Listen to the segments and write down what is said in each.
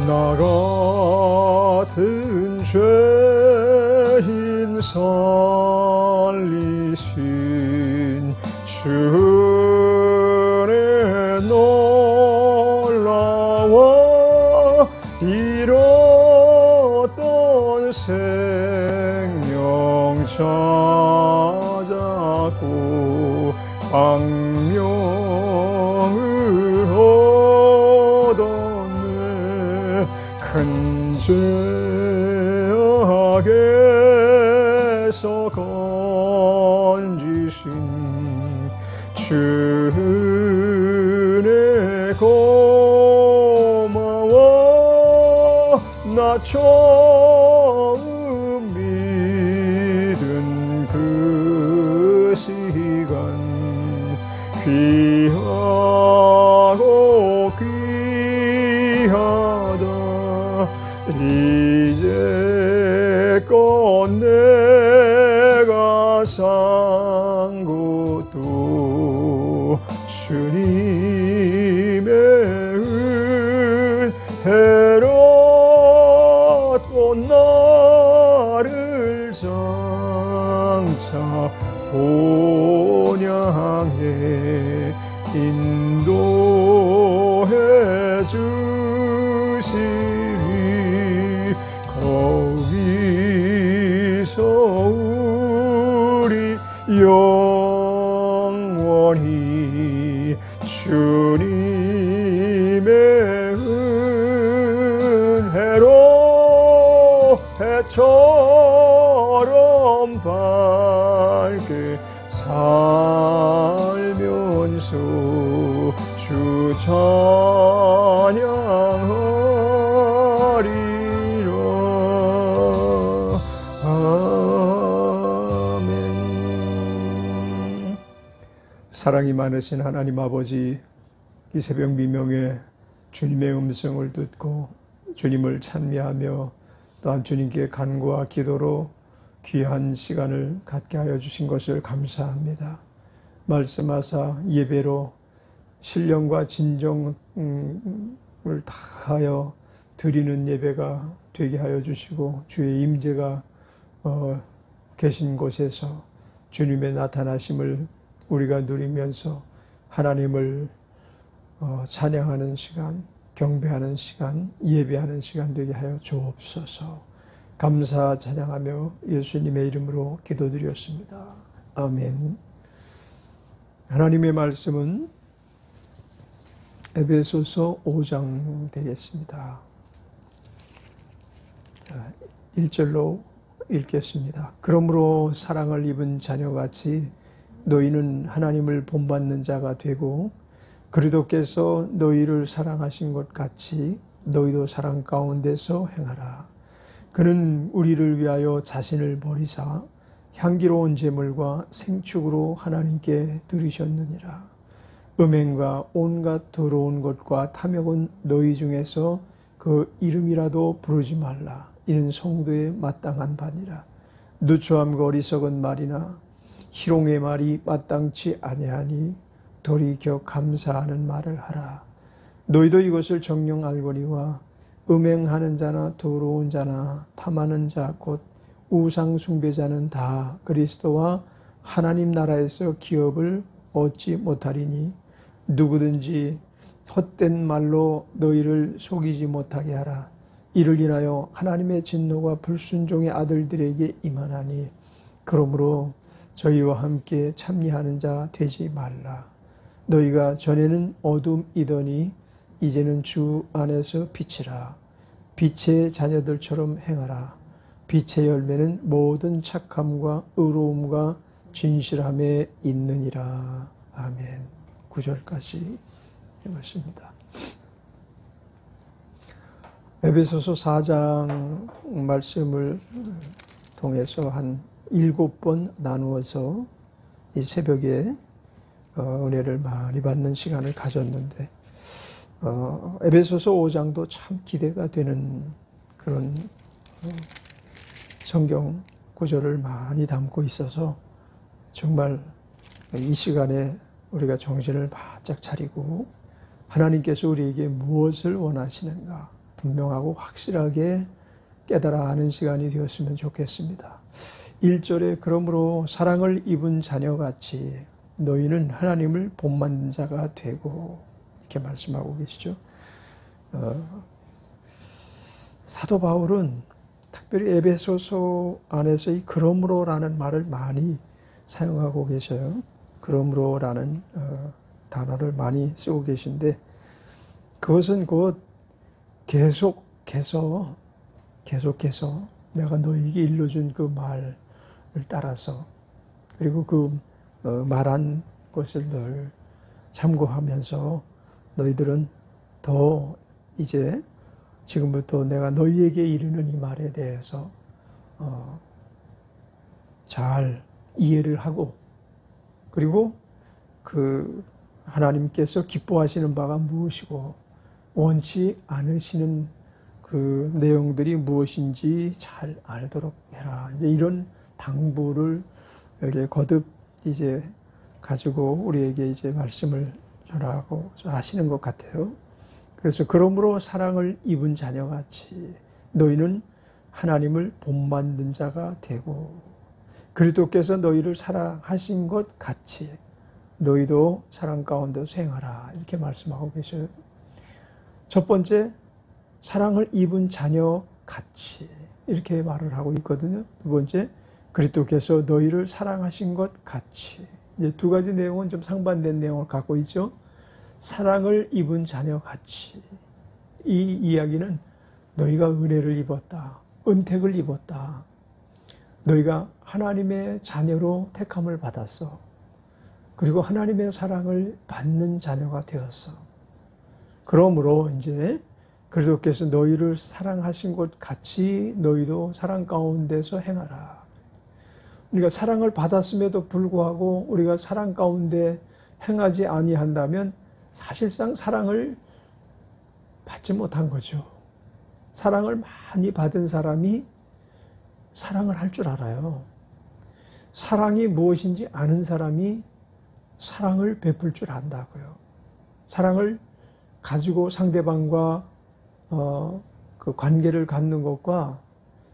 나 같은 죄인 살리신 주의 놀라워 잃었던 생명 찾았고 광명을 얻었네. 큰 죄악에서 건지신 주네 고마워. 나 처음 믿은 그 시간 귀하고 귀하다. 이제껏 내가 산 것도 주님의 은혜로 또 나를 장차 본향에 인도해 주시리. 거기서 우리 영원히 주님의 은혜로 해처럼 밝게 살면서 주 찬양하리라. 아멘. 사랑이 많으신 하나님 아버지, 이 새벽 미명에 주님의 음성을 듣고 주님을 찬미하며 또한 주님께 간구와 기도로 귀한 시간을 갖게 하여 주신 것을 감사합니다. 말씀하사 예배로 신령과 진정을 다하여 드리는 예배가 되게 하여 주시고, 주의 임재가 계신 곳에서 주님의 나타나심을 우리가 누리면서 하나님을 찬양하는 시간, 경배하는 시간, 예배하는 시간 되게 하여 주옵소서. 감사 찬양하며 예수님의 이름으로 기도드렸습니다. 아멘. 하나님의 말씀은 에베소서 5장 되겠습니다. 1절로 읽겠습니다. 그러므로 사랑을 입은 자녀같이 너희는 하나님을 본받는 자가 되고, 그리스도께서 너희를 사랑하신 것 같이 너희도 사랑 가운데서 행하라. 그는 우리를 위하여 자신을 버리사 향기로운 제물과 생축으로 하나님께 드리셨느니라. 음행과 온갖 더러운 것과 탐욕은 너희 중에서 그 이름이라도 부르지 말라. 이는 성도에 마땅한 바니라. 누추함과 어리석은 말이나 희롱의 말이 마땅치 아니하니 돌이켜 감사하는 말을 하라. 너희도 이것을 정녕 알거니와 음행하는 자나 더러운 자나 탐하는 자 곧 우상 숭배자는 다 그리스도와 하나님 나라에서 기업을 얻지 못하리니, 누구든지 헛된 말로 너희를 속이지 못하게 하라. 이를 인하여 하나님의 진노가 불순종의 아들들에게 임하나니, 그러므로 저희와 함께 참여하는 자 되지 말라. 너희가 전에는 어둠이더니 이제는 주 안에서 빛이라. 빛의 자녀들처럼 행하라. 빛의 열매는 모든 착함과 의로움과 진실함에 있느니라. 아멘. 9절까지 읽었습니다. 에베소서 4장 말씀을 통해서 한 7번 나누어서 이 새벽에 은혜를 많이 받는 시간을 가졌는데, 에베소서 5장도 참 기대가 되는 그런 성경 구절을 많이 담고 있어서 정말 이 시간에 우리가 정신을 바짝 차리고 하나님께서 우리에게 무엇을 원하시는가, 분명하고 확실하게 깨달아 아는 시간이 되었으면 좋겠습니다. 1절에 그러므로 사랑을 입은 자녀같이 너희는 하나님을 본받는 자가 되고 이렇게 말씀하고 계시죠. 사도 바울은 특별히 에베소서 안에서 이 그러므로라는 말을 많이 사용하고 계셔요. 그러므로라는 단어를 많이 쓰고 계신데 그것은 곧 계속해서 내가 너에게 일러준 그 말을 따라서 그리고 그 말한 것을 늘 참고하면서 너희들은 더 이제 지금부터 내가 너희에게 이르는 이 말에 대해서 잘 이해를 하고 그리고 그 하나님께서 기뻐하시는 바가 무엇이고 원치 않으시는 그 내용들이 무엇인지 잘 알도록 해라. 이제 이런 당부를 이렇게 거듭 이제 가지고 우리에게 이제 말씀을 전하고 하시는 것 같아요. 그래서 그러므로 사랑을 입은 자녀같이 너희는 하나님을 본받는 자가 되고 그리스도께서 너희를 사랑하신 것 같이 너희도 사랑 가운데서 행하라 이렇게 말씀하고 계셔요. 첫 번째 사랑을 입은 자녀같이 이렇게 말을 하고 있거든요. 두 번째 그리스도께서 너희를 사랑하신 것 같이 이제 두 가지 내용은 좀 상반된 내용을 갖고 있죠. 사랑을 입은 자녀같이 이 이야기는 너희가 은혜를 입었다. 은택을 입었다. 너희가 하나님의 자녀로 택함을 받았어. 그리고 하나님의 사랑을 받는 자녀가 되었어. 그러므로 이제 그리스도께서 너희를 사랑하신 것 같이 너희도 사랑 가운데서 행하라. 우리가 사랑을 받았음에도 불구하고 우리가 사랑 가운데 행하지 아니한다면 사실상 사랑을 받지 못한 거죠. 사랑을 많이 받은 사람이 사랑을 할 줄 알아요. 사랑이 무엇인지 아는 사람이 사랑을 베풀 줄 안다고요. 사랑을 가지고 상대방과 그 관계를 갖는 것과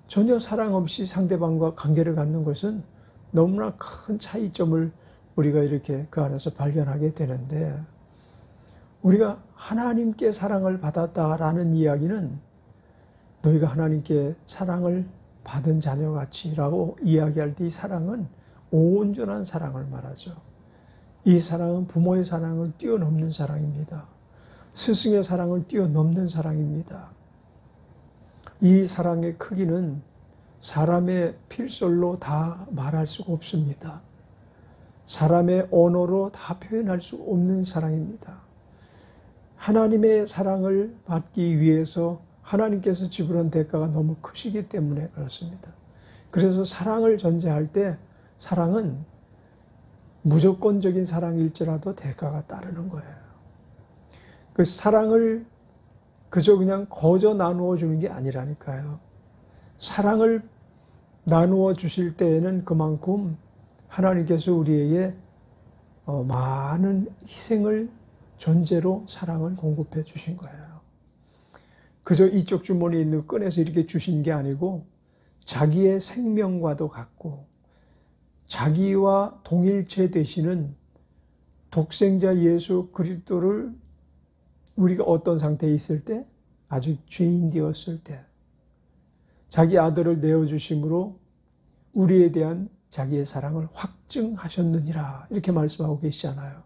전혀 사랑 없이 상대방과 관계를 갖는 것은 너무나 큰 차이점을 우리가 이렇게 그 안에서 발견하게 되는데 우리가 하나님께 사랑을 받았다라는 이야기는 너희가 하나님께 사랑을 받은 자녀같이라고 이야기할 때 이 사랑은 온전한 사랑을 말하죠. 이 사랑은 부모의 사랑을 뛰어넘는 사랑입니다. 스승의 사랑을 뛰어넘는 사랑입니다. 이 사랑의 크기는 사람의 필설로 다 말할 수가 없습니다. 사람의 언어로 다 표현할 수 없는 사랑입니다. 하나님의 사랑을 받기 위해서 하나님께서 지불한 대가가 너무 크시기 때문에 그렇습니다. 그래서 사랑을 전제할 때 사랑은 무조건적인 사랑일지라도 대가가 따르는 거예요. 그 사랑을 그저 그냥 거저 나누어 주는 게 아니라니까요. 사랑을 나누어 주실 때에는 그만큼 하나님께서 우리에게 많은 희생을 전제로 사랑을 공급해 주신 거예요. 그저 이쪽 주머니에 있는 거 꺼내서 이렇게 주신 게 아니고 자기의 생명과도 같고 자기와 동일체 되시는 독생자 예수 그리스도를 우리가 어떤 상태에 있을 때? 아주 죄인 되었을 때 자기 아들을 내어주심으로 우리에 대한 자기의 사랑을 확증하셨느니라 이렇게 말씀하고 계시잖아요.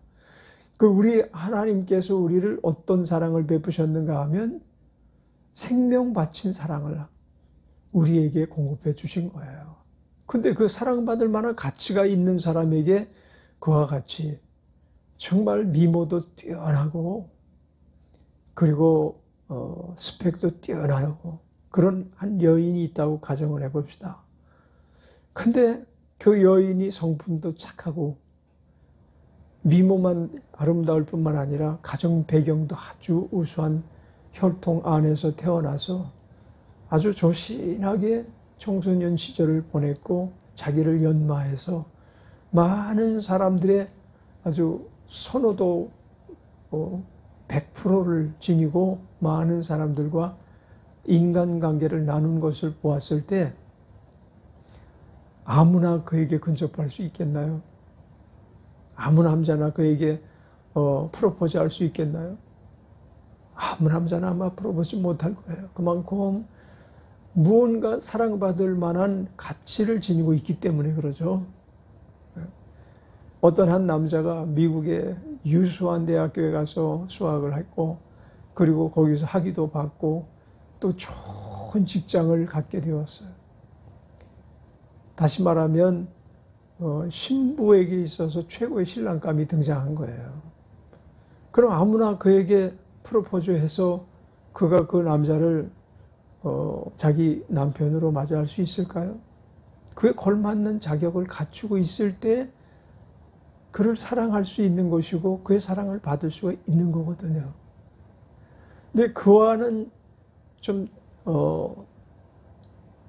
그 우리 하나님께서 우리를 어떤 사랑을 베푸셨는가 하면 생명 바친 사랑을 우리에게 공급해 주신 거예요. 근데 그 사랑받을 만한 가치가 있는 사람에게 그와 같이 정말 미모도 뛰어나고 그리고 스펙도 뛰어나고 그런 한 여인이 있다고 가정을 해봅시다. 근데 그 여인이 성품도 착하고 미모만 아름다울 뿐만 아니라 가정 배경도 아주 우수한 혈통 안에서 태어나서 아주 조신하게 청소년 시절을 보냈고 자기를 연마해서 많은 사람들의 아주 선호도 100%를 지니고 많은 사람들과 인간관계를 나눈 것을 보았을 때 아무나 그에게 근접할 수 있겠나요? 아무 남자나 그에게 프로포즈 할 수 있겠나요? 아무 남자나 아마 프로포즈 못할 거예요. 그만큼 무언가 사랑받을 만한 가치를 지니고 있기 때문에 그러죠. 어떤 한 남자가 미국의 유수한 대학교에 가서 수학을 했고, 그리고 거기서 학위도 받고 또 좋은 직장을 갖게 되었어요. 다시 말하면 신부에게 있어서 최고의 신랑감이 등장한 거예요. 그럼 아무나 그에게 프로포즈해서 그가 그 남자를 자기 남편으로 맞이할 수 있을까요? 그에 걸맞는 자격을 갖추고 있을 때 그를 사랑할 수 있는 것이고 그의 사랑을 받을 수가 있는 거거든요. 근데 그와는 좀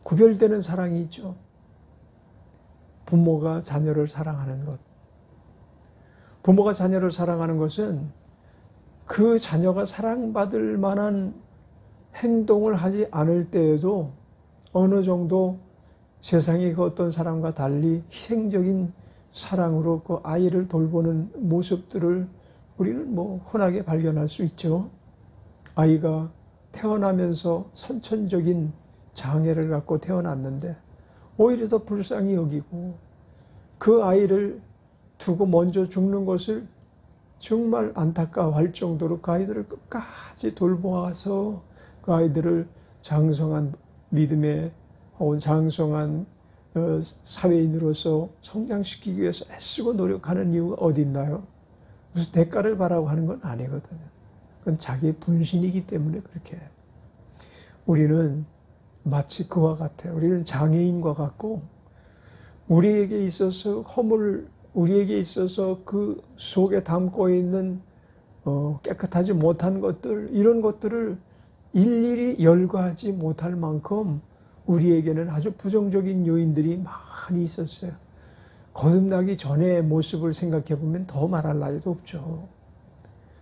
구별되는 사랑이 있죠. 부모가 자녀를 사랑하는 것. 부모가 자녀를 사랑하는 것은 그 자녀가 사랑받을 만한 행동을 하지 않을 때에도 어느 정도 세상의 그 어떤 사람과 달리 희생적인 사랑으로 그 아이를 돌보는 모습들을 우리는 흔하게 발견할 수 있죠. 아이가 태어나면서 선천적인 장애를 갖고 태어났는데 오히려 더 불쌍히 여기고 그 아이를 두고 먼저 죽는 것을 정말 안타까워할 정도로 그 아이들을 끝까지 돌보아서 그 아이들을 장성한 믿음의 혹은 장성한 사회인으로서 성장시키기 위해서 애쓰고 노력하는 이유가 어디 있나요? 무슨 대가를 바라고 하는 건 아니거든요. 그건 자기의 분신이기 때문에 그렇게 해요. 우리는 마치 그와 같아요. 우리는 장애인과 같고 우리에게 있어서 우리에게 있어서 그 속에 담고 있는 깨끗하지 못한 것들, 이런 것들을 일일이 열거하지 못할 만큼 우리에게는 아주 부정적인 요인들이 많이 있었어요. 거듭나기 전의 모습을 생각해 보면 더 말할 나위도 없죠.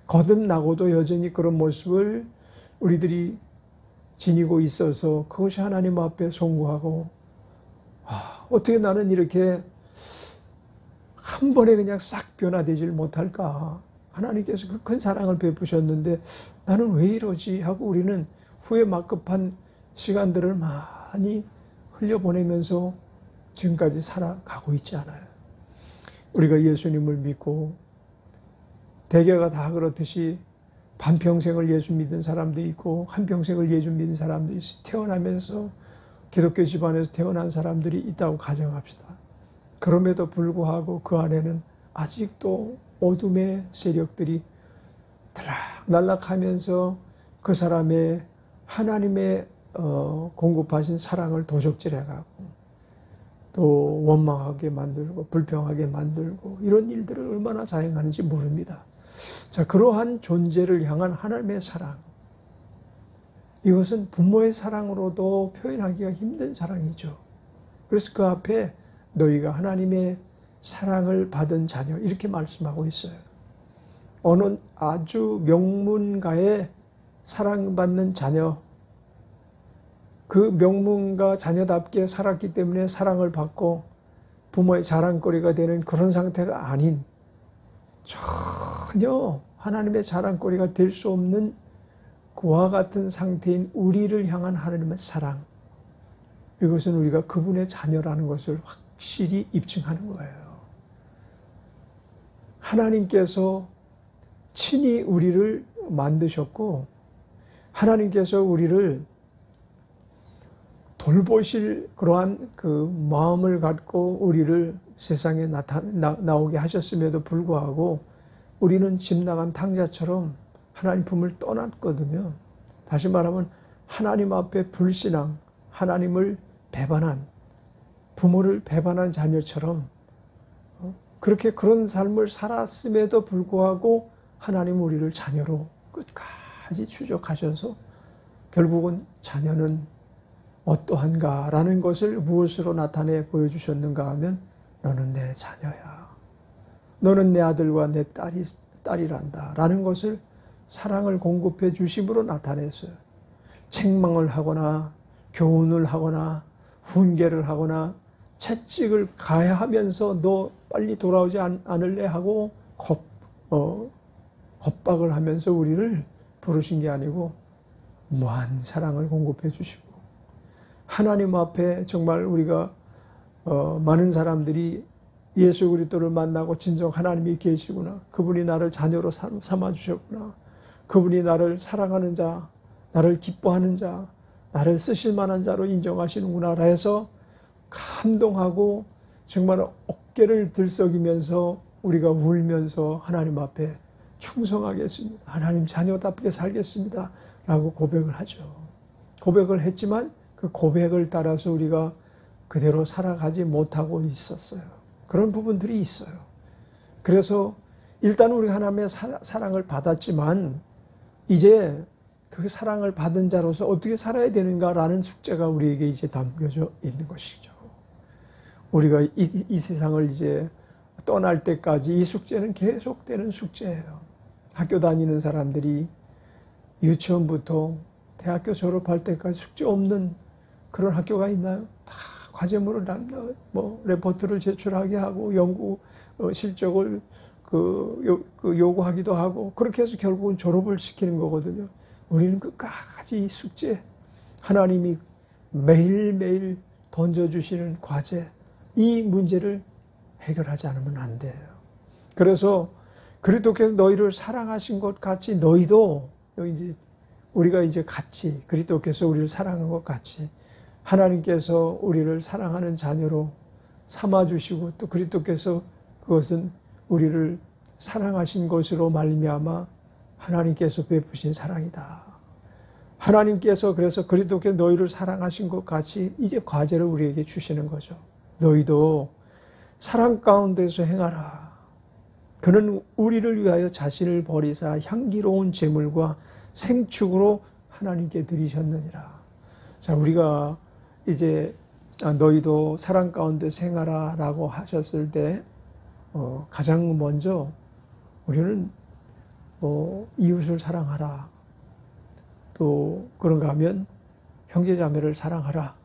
거듭나고도 여전히 그런 모습을 우리들이 지니고 있어서 그것이 하나님 앞에 송구하고 어떻게 나는 이렇게 한 번에 그냥 싹 변화되질 못할까. 하나님께서 그 큰 사랑을 베푸셨는데 나는 왜 이러지 하고 우리는 후회 막급한 시간들을 많이 흘려보내면서 지금까지 살아가고 있지 않아요. 우리가 예수님을 믿고 대개가 다 그렇듯이 반평생을 예수 믿은 사람도 있고 한평생을 예수 믿은 사람도 있어. 태어나면서 기독교 집안에서 태어난 사람들이 있다고 가정합시다. 그럼에도 불구하고 그 안에는 아직도 어둠의 세력들이 들락날락하면서 그 사람의 하나님의 공급하신 사랑을 도적질해가고 또 원망하게 만들고 불평하게 만들고 이런 일들을 얼마나 자행하는지 모릅니다. 자, 그러한 존재를 향한 하나님의 사랑, 이것은 부모의 사랑으로도 표현하기가 힘든 사랑이죠. 그래서 그 앞에 너희가 하나님의 사랑을 받은 자녀, 이렇게 말씀하고 있어요. 어느 아주 명문가의 사랑받는 자녀, 그 명문가 자녀답게 살았기 때문에 사랑을 받고 부모의 자랑거리가 되는 그런 상태가 아닌, 전혀 하나님의 자랑거리가 될 수 없는 그와 같은 상태인 우리를 향한 하나님의 사랑, 이것은 우리가 그분의 자녀라는 것을 확실히 입증하는 거예요. 하나님께서 친히 우리를 만드셨고 하나님께서 우리를 돌보실 그러한 그 마음을 갖고 우리를 세상에 나오게 하셨음에도 불구하고 우리는 집 나간 탕자처럼 하나님 품을 떠났거든요. 다시 말하면 하나님 앞에 불신앙, 하나님을 배반한, 부모를 배반한 자녀처럼 그렇게 그런 삶을 살았음에도 불구하고 하나님 우리를 자녀로 끝까지 추적하셔서 결국은 자녀는 어떠한가라는 것을 무엇으로 나타내 보여주셨는가 하면 너는 내 자녀야. 너는 내 아들과 내 딸이란다 라는 것을 사랑을 공급해 주심으로 나타냈어요. 책망을 하거나 교훈을 하거나 훈계를 하거나 채찍을 가해하면서 너 빨리 돌아오지 않을래 하고 겁박을 하면서 우리를 부르신 게 아니고 무한 사랑을 공급해 주시고 하나님 앞에 정말 우리가 많은 사람들이 예수 그리스도를 만나고 진정 하나님이 계시구나. 그분이 나를 자녀로 삼아주셨구나. 그분이 나를 사랑하는 자, 나를 기뻐하는 자, 나를 쓰실 만한 자로 인정하시는구나 해서 감동하고 정말 어깨를 들썩이면서 우리가 울면서 하나님 앞에 충성하겠습니다. 하나님 자녀답게 살겠습니다. 라고 고백을 하죠. 고백을 했지만 그 고백을 따라서 우리가 그대로 살아가지 못하고 있었어요. 그런 부분들이 있어요. 그래서 일단 우리 하나님의 사랑을 받았지만 이제 그 사랑을 받은 자로서 어떻게 살아야 되는가라는 숙제가 우리에게 이제 담겨져 있는 것이죠. 우리가 이 세상을 이제 떠날 때까지 이 숙제는 계속되는 숙제예요. 학교 다니는 사람들이 유치원부터 대학교 졸업할 때까지 숙제 없는 그런 학교가 있나요? 다 과제물을 레포트를 제출하게 하고 연구 실적을 요구하기도 하고 그렇게 해서 결국은 졸업을 시키는 거거든요. 우리는 끝까지 이 숙제, 하나님이 매일매일 던져주시는 과제, 이 문제를 해결하지 않으면 안 돼요. 그래서 그리스도께서 너희를 사랑하신 것 같이 너희도 우리가 이제 같이 그리스도께서 우리를 사랑한 것 같이 하나님께서 우리를 사랑하는 자녀로 삼아주시고 또 그리스도께서 그것은 우리를 사랑하신 것으로 말미암아 하나님께서 베푸신 사랑이다. 하나님께서 그래서 그리스도께서 너희를 사랑하신 것 같이 이제 과제를 우리에게 주시는 거죠. 너희도 사랑 가운데서 행하라. 그는 우리를 위하여 자신을 버리사 향기로운 제물과 생축으로 하나님께 드리셨느니라. 자, 우리가 이제 너희도 사랑 가운데 행하라 라고 하셨을 때 가장 먼저 우리는 이웃을 사랑하라. 또 그런가 하면 형제자매를 사랑하라.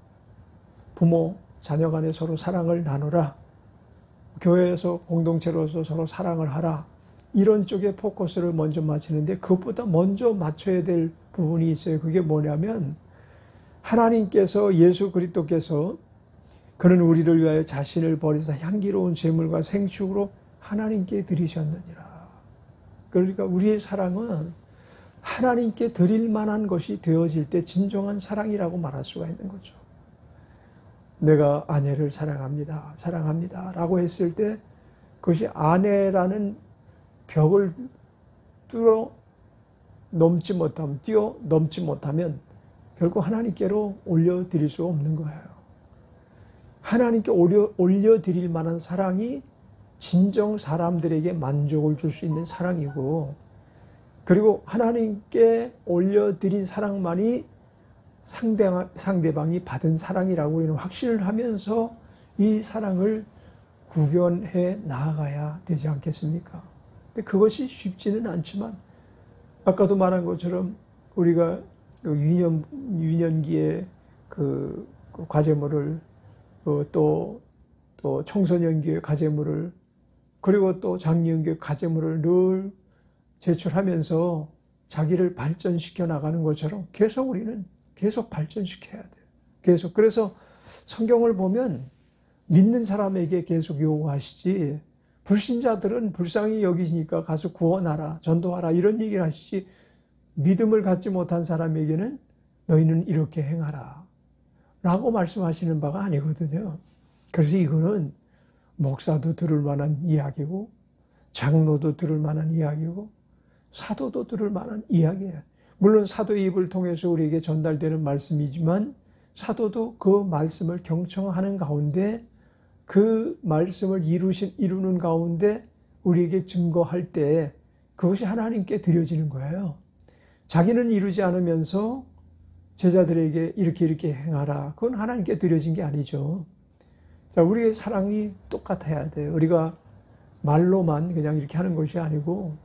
부모, 자녀 간에 서로 사랑을 나누라. 교회에서 공동체로서 서로 사랑을 하라. 이런 쪽에 포커스를 먼저 맞추는데 그것보다 먼저 맞춰야 될 부분이 있어요. 그게 뭐냐면 하나님께서 예수 그리스도께서 그는 우리를 위하여 자신을 버리사 향기로운 제물과 생축으로 하나님께 드리셨느니라. 그러니까 우리의 사랑은 하나님께 드릴 만한 것이 되어질 때 진정한 사랑이라고 말할 수가 있는 거죠. 내가 아내를 사랑합니다. 사랑합니다. 라고 했을 때 그것이 아내라는 벽을 뛰어넘지 못하면 결국 하나님께로 올려드릴 수 없는 거예요. 하나님께 올려드릴 만한 사랑이 진정 사람들에게 만족을 줄 수 있는 사랑이고 그리고 하나님께 올려드린 사랑만이 상대방이 받은 사랑이라고 우리는 확신을 하면서 이 사랑을 구별해 나아가야 되지 않겠습니까? 근데 그것이 쉽지는 않지만 아까도 말한 것처럼 우리가 유년기에 그 과제물을 또 청소년기의 과제물을 그리고 또 장년기의 과제물을 늘 제출하면서 자기를 발전시켜 나가는 것처럼 계속 우리는 계속 발전시켜야 돼요. 계속. 그래서 성경을 보면 믿는 사람에게 계속 요구하시지 불신자들은 불쌍히 여기시니까 가서 구원하라, 전도하라 이런 얘기를 하시지 믿음을 갖지 못한 사람에게는 너희는 이렇게 행하라 라고 말씀하시는 바가 아니거든요. 그래서 이거는 목사도 들을 만한 이야기고 장로도 들을 만한 이야기고 사도도 들을 만한 이야기예요. 물론 사도의 입을 통해서 우리에게 전달되는 말씀이지만 사도도 그 말씀을 경청하는 가운데 그 말씀을 이루는 가운데 우리에게 증거할 때 그것이 하나님께 드려지는 거예요. 자기는 이루지 않으면서 제자들에게 이렇게 행하라. 그건 하나님께 드려진 게 아니죠. 자, 우리의 사랑이 똑같아야 돼요. 우리가 말로만 그냥 이렇게 하는 것이 아니고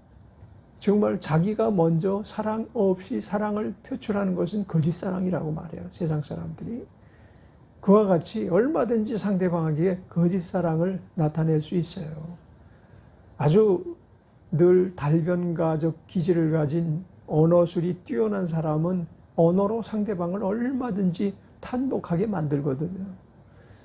정말 자기가 먼저 사랑 없이 사랑을 표출하는 것은 거짓 사랑이라고 말해요. 세상 사람들이. 그와 같이 얼마든지 상대방에게 거짓 사랑을 나타낼 수 있어요. 아주 늘 달변가적 기질을 가진 언어술이 뛰어난 사람은 언어로 상대방을 얼마든지 탄복하게 만들거든요.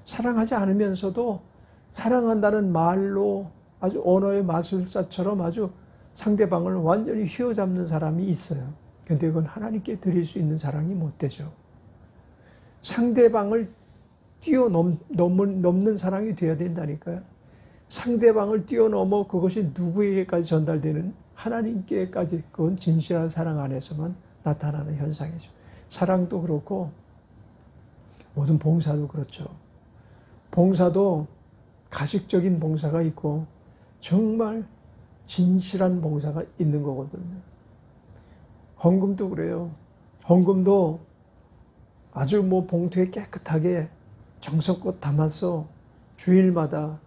사랑하지 않으면서도 사랑한다는 말로 아주 언어의 마술사처럼 아주 상대방을 완전히 휘어잡는 사람이 있어요. 그런데 그건 하나님께 드릴 수 있는 사랑이 못 되죠. 상대방을 뛰어넘는 사랑이 되어야 된다니까요. 상대방을 뛰어넘어 그것이 누구에게까지 전달되는 하나님께까지, 그건 진실한 사랑 안에서만 나타나는 현상이죠. 사랑도 그렇고 모든 봉사도 그렇죠. 봉사도 가식적인 봉사가 있고 정말 진실한 봉사가 있는 거거든요. 헌금도 그래요. 헌금도 아주 봉투에 깨끗하게 정성껏 담아서 주일마다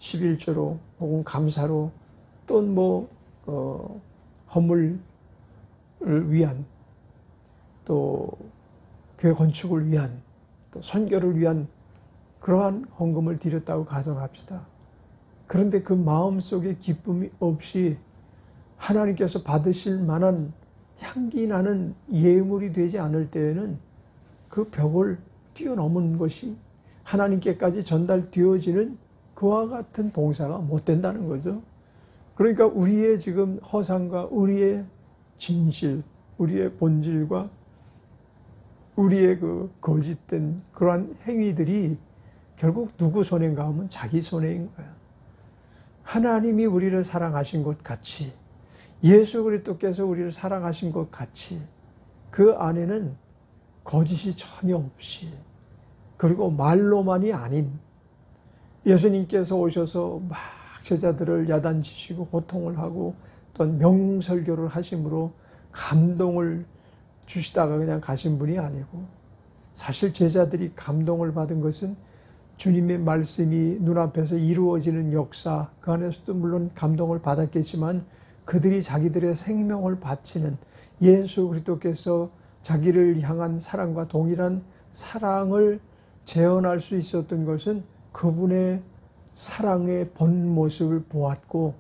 11조로 혹은 감사로 또는 허물을 위한, 또 교회 건축을 위한, 또 선교를 위한 그러한 헌금을 드렸다고 가정합시다. 그런데 그 마음속에 기쁨이 없이 하나님께서 받으실 만한 향기 나는 예물이 되지 않을 때에는 그 벽을 뛰어넘은 것이 하나님께까지 전달되어지는 그와 같은 봉사가 못 된다는 거죠. 그러니까 우리의 지금 허상과 우리의 진실, 우리의 본질과 우리의 그 거짓된 그러한 행위들이 결국 누구 손해인가 하면 자기 손해인 거야. 하나님이 우리를 사랑하신 것 같이, 예수 그리스도께서 우리를 사랑하신 것 같이 그 안에는 거짓이 전혀 없이, 그리고 말로만이 아닌, 예수님께서 오셔서 막 제자들을 야단치시고 고통을 하고 또한 명설교를 하심으로 감동을 주시다가 그냥 가신 분이 아니고, 사실 제자들이 감동을 받은 것은 주님의 말씀이 눈앞에서 이루어지는 역사, 그 안에서도 물론 감동을 받았겠지만 그들이 자기들의 생명을 바치는, 예수 그리스도께서 자기를 향한 사랑과 동일한 사랑을 재현할 수 있었던 것은 그분의 사랑의 본 모습을 보았고,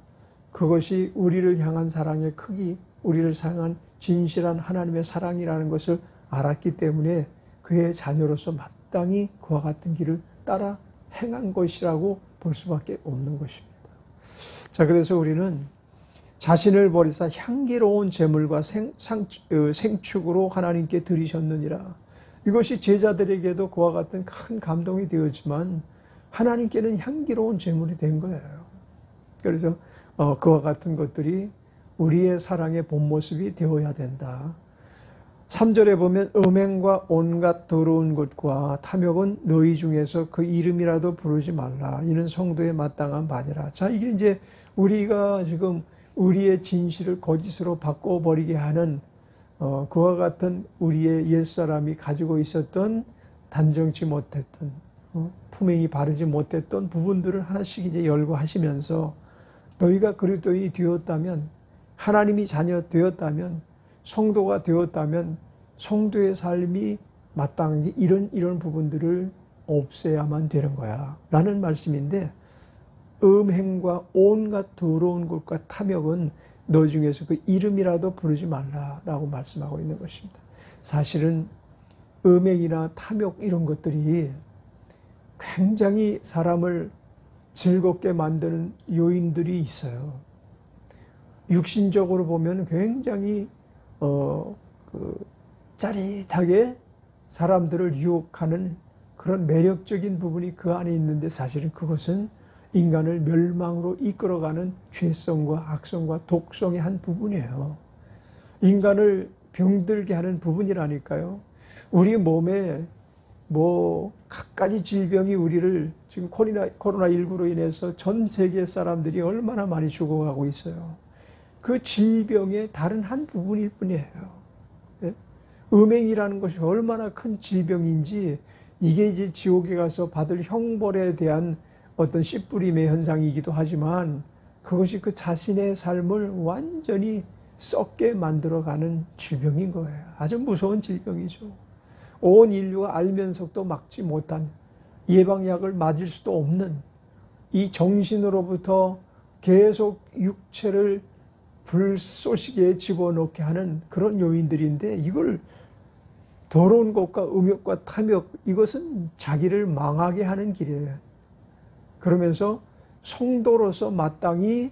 그것이 우리를 향한 사랑의 크기, 우리를 향한 진실한 하나님의 사랑이라는 것을 알았기 때문에 그의 자녀로서 마땅히 그와 같은 길을 따라 행한 것이라고 볼 수밖에 없는 것입니다. 자, 그래서 우리는 자신을 버리사 향기로운 제물과 생축으로 하나님께 드리셨느니라. 이것이 제자들에게도 그와 같은 큰 감동이 되었지만 하나님께는 향기로운 제물이 된 거예요. 그래서 그와 같은 것들이 우리의 사랑의 본 모습이 되어야 된다. 3절에 보면 음행과 온갖 더러운 것과 탐욕은 너희 중에서 그 이름이라도 부르지 말라. 이는 성도의 마땅한 바니라. 자, 이게 이제 우리가 지금 우리의 진실을 거짓으로 바꿔버리게 하는 그와 같은 우리의 옛사람이 가지고 있었던 단정치 못했던 품행이 바르지 못했던 부분들을 하나씩 이제 열거하시면서 너희가 그리스도인이 되었다면, 하나님이 자녀 되었다면, 성도가 되었다면 성도의 삶이 마땅한 게 이런 부분들을 없애야만 되는 거야 라는 말씀인데, 음행과 온갖 더러운 것과 탐욕은 너 중에서 그 이름이라도 부르지 말라라고 말씀하고 있는 것입니다. 사실은 음행이나 탐욕 이런 것들이 굉장히 사람을 즐겁게 만드는 요인들이 있어요. 육신적으로 보면 굉장히 짜릿하게 사람들을 유혹하는 그런 매력적인 부분이 그 안에 있는데, 사실은 그것은 인간을 멸망으로 이끌어가는 죄성과 악성과 독성의 한 부분이에요. 인간을 병들게 하는 부분이라니까요. 우리 몸에 갖가지 질병이 우리를 지금 코로나19로 인해서 전 세계 사람들이 얼마나 많이 죽어가고 있어요. 그 질병의 다른 한 부분일 뿐이에요. 음행이라는 것이 얼마나 큰 질병인지, 이게 이제 지옥에 가서 받을 형벌에 대한 어떤 씨뿌림의 현상이기도 하지만 그것이 그 자신의 삶을 완전히 썩게 만들어가는 질병인 거예요. 아주 무서운 질병이죠. 온 인류가 알면서도 막지 못한, 예방약을 맞을 수도 없는 이 정신으로부터 계속 육체를 불쏘시개에 집어넣게 하는 그런 요인들인데, 이걸 더러운 것과 음욕과 탐욕, 이것은 자기를 망하게 하는 길이에요. 그러면서 성도로서 마땅히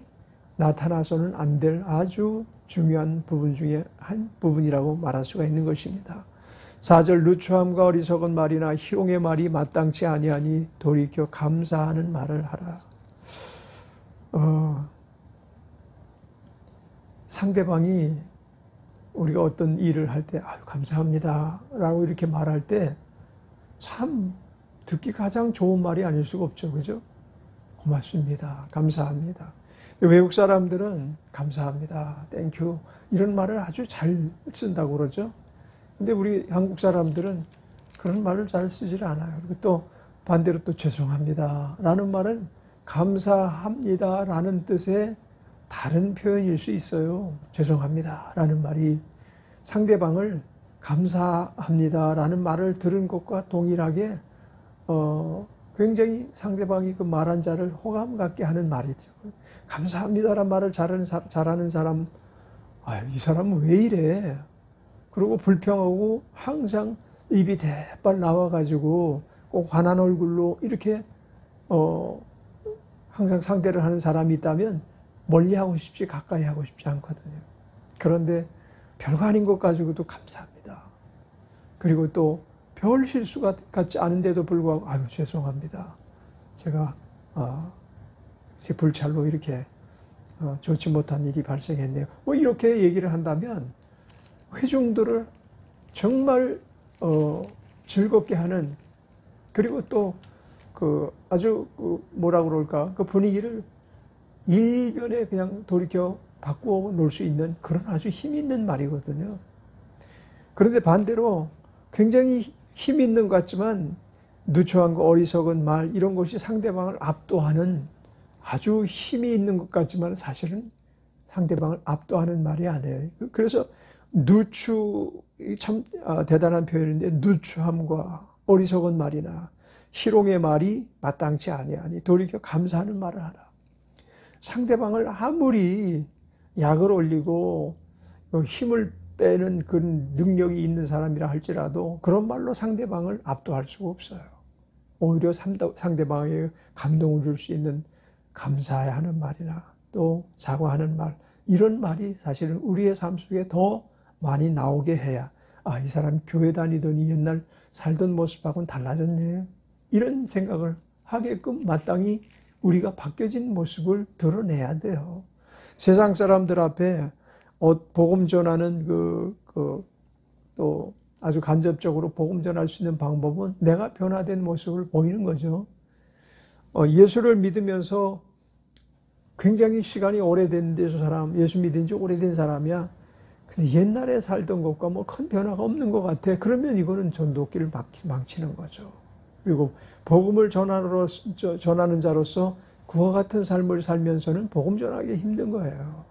나타나서는 안 될 아주 중요한 부분 중에 한 부분이라고 말할 수가 있는 것입니다. 4절, 누추함과 어리석은 말이나 희롱의 말이 마땅치 아니하니 돌이켜 감사하는 말을 하라. 상대방이 우리가 어떤 일을 할 때 아유 감사합니다 라고 이렇게 말할 때 참 듣기 가장 좋은 말이 아닐 수가 없죠. 그죠? 고맙습니다. 감사합니다. 외국 사람들은 감사합니다. 땡큐 이런 말을 아주 잘 쓴다고 그러죠. 근데 우리 한국 사람들은 그런 말을 잘 쓰질 않아요. 그리고 또 반대로 또 죄송합니다 라는 말은 감사합니다 라는 뜻의 다른 표현일 수 있어요. 죄송합니다 라는 말이 상대방을 감사합니다 라는 말을 들은 것과 동일하게 굉장히 상대방이 그 말한 자를 호감 갖게 하는 말이죠. 감사합니다 라는 말을 잘하는 사람, 이 사람은 왜 이래? 그리고 불평하고 항상 입이 대빨 나와가지고 꼭 화난 얼굴로 이렇게 항상 상대를 하는 사람이 있다면 멀리하고 싶지 가까이 하고 싶지 않거든요. 그런데 별거 아닌 것 가지고도 감사합니다. 그리고 또 별 실수 같지 않은데도 불구하고 아유 죄송합니다. 제가 제 불찰로 이렇게 좋지 못한 일이 발생했네요. 뭐 이렇게 얘기를 한다면 회중들을 정말 즐겁게 하는, 그리고 또 그 아주 뭐라 그럴까 그 분위기를 일변에 그냥 돌이켜 바꾸어 놓을 수 있는 그런 아주 힘 있는 말이거든요. 그런데 반대로 굉장히 힘 있는 것 같지만 누추한 거 어리석은 말 이런 것이 상대방을 압도하는 아주 힘이 있는 것 같지만 사실은 상대방을 압도하는 말이 아니에요. 그래서 누추 참 대단한 표현인데 누추함과 어리석은 말이나 희롱의 말이 마땅치 아니하니 돌이켜 감사하는 말을 하라. 상대방을 아무리 약을 올리고 힘을 빼는 그 능력이 있는 사람이라 할지라도 그런 말로 상대방을 압도할 수가 없어요. 오히려 상대방에게 감동을 줄 수 있는 감사해야 하는 말이나 또 사과하는 말, 이런 말이 사실은 우리의 삶 속에 더 많이 나오게 해야 이 사람이 교회 다니더니 옛날 살던 모습하고는 달라졌네 이런 생각을 하게끔 마땅히 우리가 바뀌어진 모습을 드러내야 돼요. 세상 사람들 앞에 복음 전하는 또 아주 간접적으로 복음 전할 수 있는 방법은 내가 변화된 모습을 보이는 거죠. 예수를 믿으면서 굉장히 시간이 오래됐는데 저 사람 예수 믿은 지 오래된 사람이야. 근데 옛날에 살던 것과 뭐 큰 변화가 없는 것 같아. 그러면 이거는 전도기를 망치는 거죠. 그리고 복음을 전하는 자로서 그와 같은 삶을 살면서는 복음 전하기 힘든 거예요.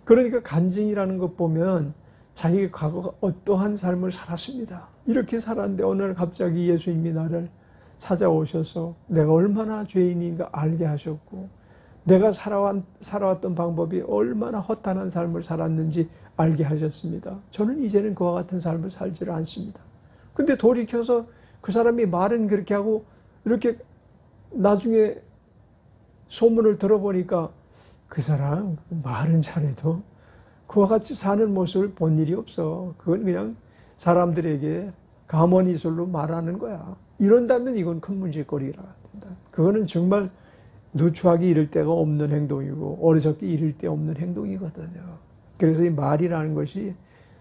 그러니까 간증이라는 것 보면 자기 과거가 어떠한 삶을 살았습니다. 이렇게 살았는데 어느 날 갑자기 예수님이 나를 찾아오셔서 내가 얼마나 죄인인가 알게 하셨고 내가 살아왔던 방법이 얼마나 허탄한 삶을 살았는지 알게 하셨습니다. 저는 이제는 그와 같은 삶을 살지를 않습니다. 근데 돌이켜서 그 사람이 말은 그렇게 하고 이렇게 나중에 소문을 들어보니까 그 사람 말은 잘해도 그와 같이 사는 모습을 본 일이 없어. 그건 그냥 사람들에게 가문이설로 말하는 거야. 이런다면 이건 큰 문제거리라 된다. 그거는 정말 누추하게 이를 데가 없는 행동이고 어리석게 이를 데 없는 행동이거든요. 그래서 이 말이라는 것이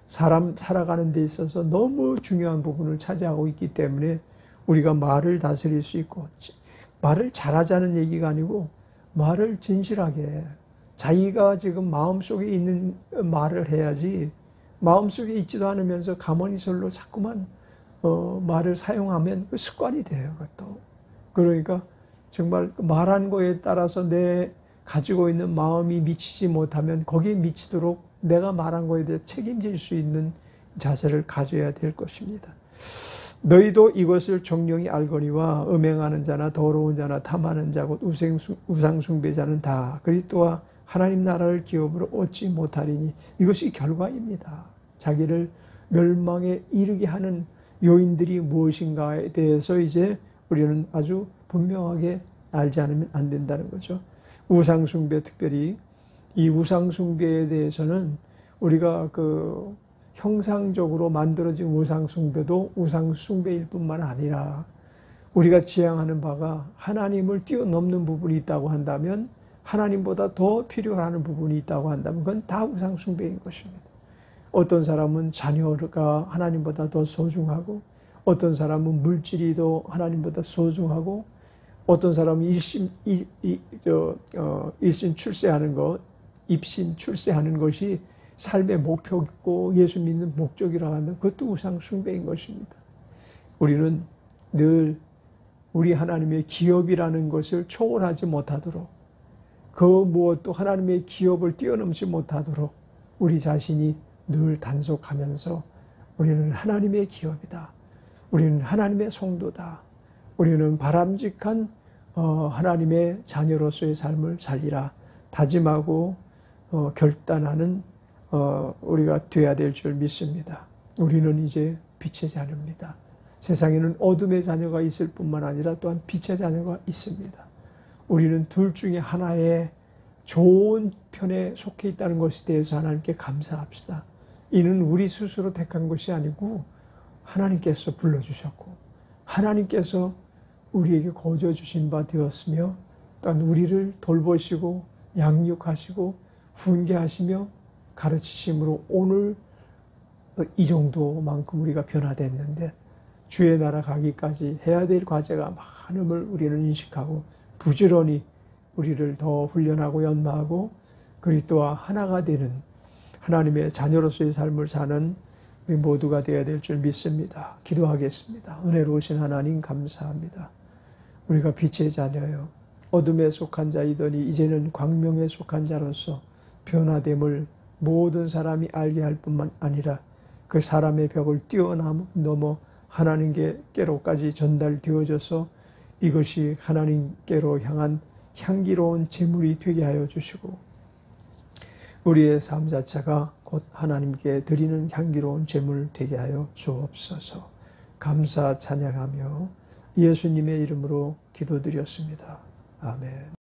사람 살아가는 데 있어서 너무 중요한 부분을 차지하고 있기 때문에 우리가 말을 다스릴 수 있고, 말을 잘하자는 얘기가 아니고 말을 진실하게 자기가 지금 마음속에 있는 말을 해야지, 마음속에 있지도 않으면서 가만히설로 자꾸만 말을 사용하면 그 습관이 돼요. 그것도. 그러니까 정말 말한 거에 따라서 내 가지고 있는 마음이 미치지 못하면 거기에 미치도록 내가 말한 거에 대해 책임질 수 있는 자세를 가져야 될 것입니다. 너희도 이것을 정령이 알거니와 음행하는 자나 더러운 자나 탐하는 자 곧 우상 숭배자는 다 그리스도와 하나님 나라를 기업으로 얻지 못하리니 이것이 결과입니다. 자기를 멸망에 이르게 하는 요인들이 무엇인가에 대해서 이제 우리는 아주 분명하게 알지 않으면 안 된다는 거죠. 우상 숭배, 특별히 이 우상 숭배에 대해서는 우리가 그 형상적으로 만들어진 우상 숭배도 우상 숭배일 뿐만 아니라 우리가 지향하는 바가 하나님을 뛰어넘는 부분이 있다고 한다면, 하나님보다 더 필요하는 부분이 있다고 한다면 그건 다 우상 숭배인 것입니다. 어떤 사람은 자녀가 하나님보다 더 소중하고, 어떤 사람은 물질이 더 하나님보다 소중하고, 어떤 사람은 일신 출세하는 것, 입신 출세하는 것이 삶의 목표이고 예수 믿는 목적이라고 하는 그것도 우상 숭배인 것입니다. 우리는 늘 우리 하나님의 기업이라는 것을 초월하지 못하도록, 그 무엇도 하나님의 기업을 뛰어넘지 못하도록 우리 자신이 늘 단속하면서 우리는 하나님의 기업이다, 우리는 하나님의 성도다, 우리는 바람직한 하나님의 자녀로서의 삶을 살리라 다짐하고 결단하는 우리가 되어야 될 줄 믿습니다. 우리는 이제 빛의 자녀입니다. 세상에는 어둠의 자녀가 있을 뿐만 아니라 또한 빛의 자녀가 있습니다. 우리는 둘 중에 하나의 좋은 편에 속해 있다는 것에 대해서 하나님께 감사합시다. 이는 우리 스스로 택한 것이 아니고 하나님께서 불러주셨고 하나님께서 우리에게 거저 주신 바 되었으며, 또한 우리를 돌보시고 양육하시고 훈계하시며 가르치심으로 오늘 이 정도만큼 우리가 변화됐는데, 주의 나라 가기까지 해야 될 과제가 많음을 우리는 인식하고 부지런히 우리를 더 훈련하고 연마하고 그리스도와 하나가 되는 하나님의 자녀로서의 삶을 사는 우리 모두가 되어야 될 줄 믿습니다. 기도하겠습니다. 은혜로우신 하나님 감사합니다. 우리가 빛의 자녀요, 어둠에 속한 자이더니 이제는 광명에 속한 자로서 변화됨을 모든 사람이 알게 할 뿐만 아니라 그 사람의 벽을 뛰어넘어 하나님께로까지 전달되어져서 이것이 하나님께로 향한 향기로운 제물이 되게 하여 주시고, 우리의 삶 자체가 곧 하나님께 드리는 향기로운 제물 되게 하여 주옵소서. 감사 찬양하며 예수님의 이름으로 기도드렸습니다. 아멘.